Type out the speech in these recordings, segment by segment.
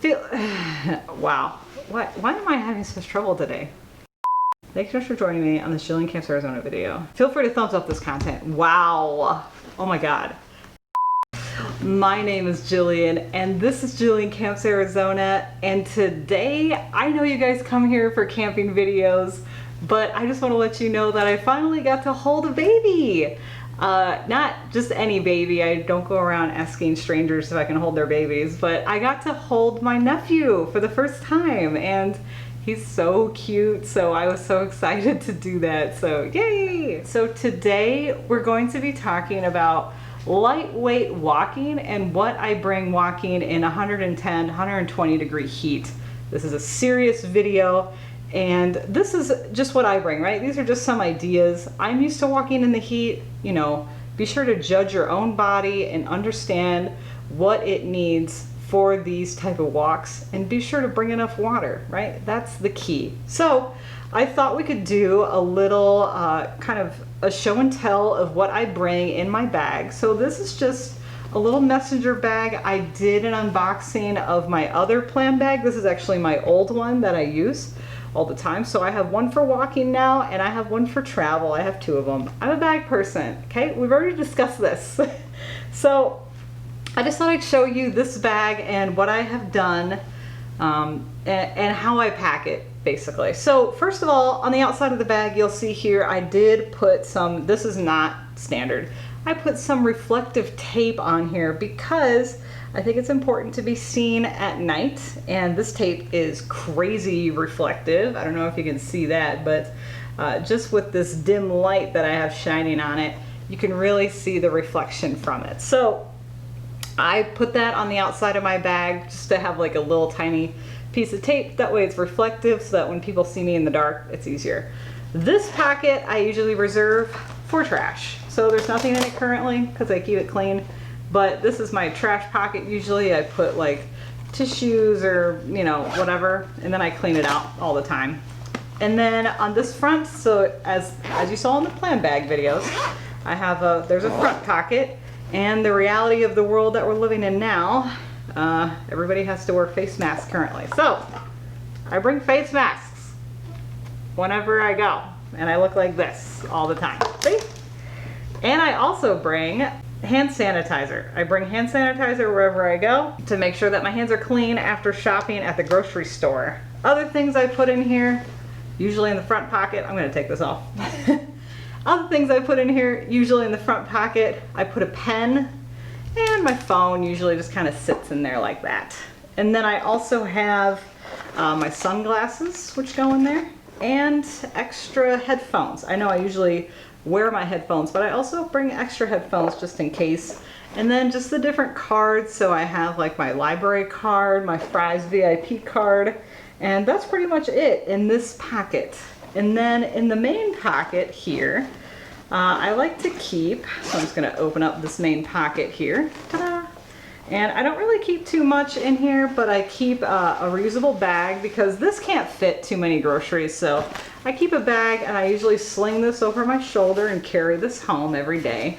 Wow. Why am I having such trouble today? Thanks so much for joining me on this Jillian Camps Arizona video. Feel free to thumbs up this content. Wow. Oh my God. My name is Jillian and this is Jillian Camps Arizona, and today I know you guys come here for camping videos, but I just want to let you know that I finally got to hold a baby. Not just any baby. I don't go around asking strangers if I can hold their babies, but I got to hold my nephew for the first time, and he's so cute, so I was so excited to do that, so yay! So today we're going to be talking about lightweight walking and what I bring walking in 110, 120 degree heat. This is a serious video, and this is just what I bring, right? These are just some ideas. I'm used to walking in the heat. You know, be sure to judge your own body and understand what it needs for these type of walks, and be sure to bring enough water, right? That's the key. So I thought we could do a little kind of a show and tell of what I bring in my bag. So this is just a little messenger bag. I did an unboxing of my other plan bag. This is actually my old one that I use all the time. So I have one for walking now, and I have one for travel. I have two of them. I'm a bag person, okay? We've already discussed this. So I just thought I'd show you this bag and what I have done and how I pack it, basically. So first of all, on the outside of the bag, you'll see here I did put some, this is not standard, I put some reflective tape on here because I think it's important to be seen at night, and this tape is crazy reflective. I don't know if you can see that, but just with this dim light that I have shining on it, you can really see the reflection from it. So I put that on the outside of my bag just to have like a little tiny piece of tape. That way it's reflective so that when people see me in the dark, it's easier. This pocket I usually reserve for trash. So there's nothing in it currently because I keep it clean. But this is my trash pocket. Usually I put like tissues or, you know, whatever, and then I clean it out all the time. And then on this front, so as you saw in the plan bag videos, I have there's a front pocket. And the reality of the world that we're living in now, everybody has to wear face masks currently. So I bring face masks whenever I go, and I look like this all the time. See? And I also bring hand sanitizer. I bring hand sanitizer wherever I go to make sure that my hands are clean after shopping at the grocery store. Other things I put in here, usually in the front pocket, I'm gonna take this off. Other things I put in here, usually in the front pocket, I put a pen, and my phone usually just kind of sits in there like that. And then I also have my sunglasses, which go in there, and extra headphones. I know I usually wear my headphones, but I also bring extra headphones just in case. And then just the different cards. So I have like my library card, my Fry's VIP card, and that's pretty much it in this pocket. And then in the main pocket here, I like to keep, so I'm just gonna open up this main pocket here. Ta-da! And I don't really keep too much in here, but I keep a reusable bag because this can't fit too many groceries. So I keep a bag, and I usually sling this over my shoulder and carry this home every day.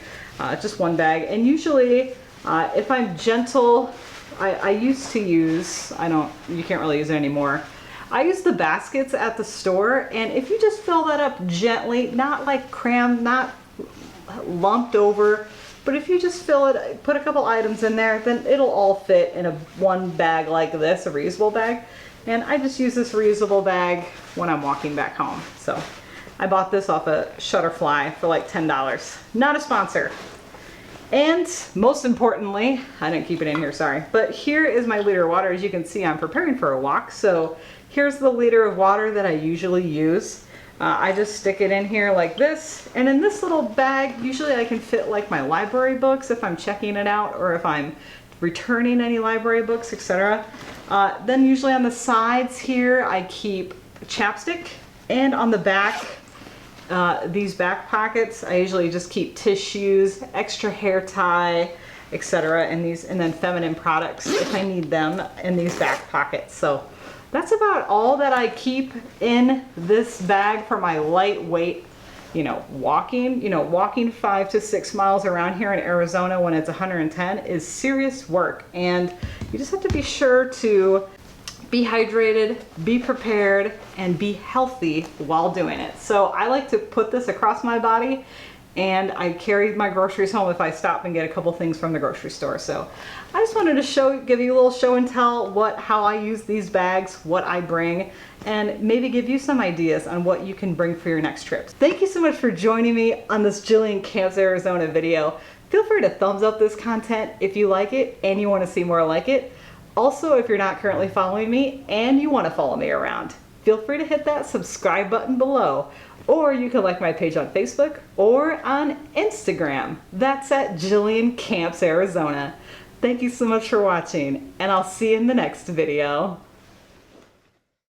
Just one bag. And usually, if I'm gentle, I used to use, you can't really use it anymore. I use the baskets at the store, and if you just fill that up gently, not like crammed, not lumped over, but if you just fill it, put a couple items in there, then it'll all fit in one bag like this, a reusable bag. And I just use this reusable bag when I'm walking back home. So I bought this off of Shutterfly for like $10. Not a sponsor. And most importantly, I didn't keep it in here, sorry, but here is my liter of water. As you can see, I'm preparing for a walk. So here's the liter of water that I usually use. I just stick it in here like this. And in this little bag, usually I can fit like my library books if I'm checking it out, or if I'm returning any library books, etc. Then usually on the sides here, I keep chapstick, and on the back, these back pockets, I usually just keep tissues, extra hair tie, etc. And then feminine products if I need them in these back pockets. So that's about all that I keep in this bag for my lightweight walking 5 to 6 miles around here in Arizona when it's 110 is serious work. And you just have to be sure to be hydrated, be prepared, and be healthy while doing it. So I like to put this across my body, and I carry my groceries home if I stop and get a couple things from the grocery store. So I just wanted to give you a little show and tell how I use these bags, what I bring, and maybe give you some ideas on what you can bring for your next trip. Thank you so much for joining me on this Jillian Camps Arizona video. Feel free to thumbs up this content if you like it and you want to see more like it. Also, if you're not currently following me and you want to follow me around, feel free to hit that subscribe button below, or you can like my page on Facebook or on Instagram. That's at Jillian Camps Arizona. Thank you so much for watching, and I'll see you in the next video.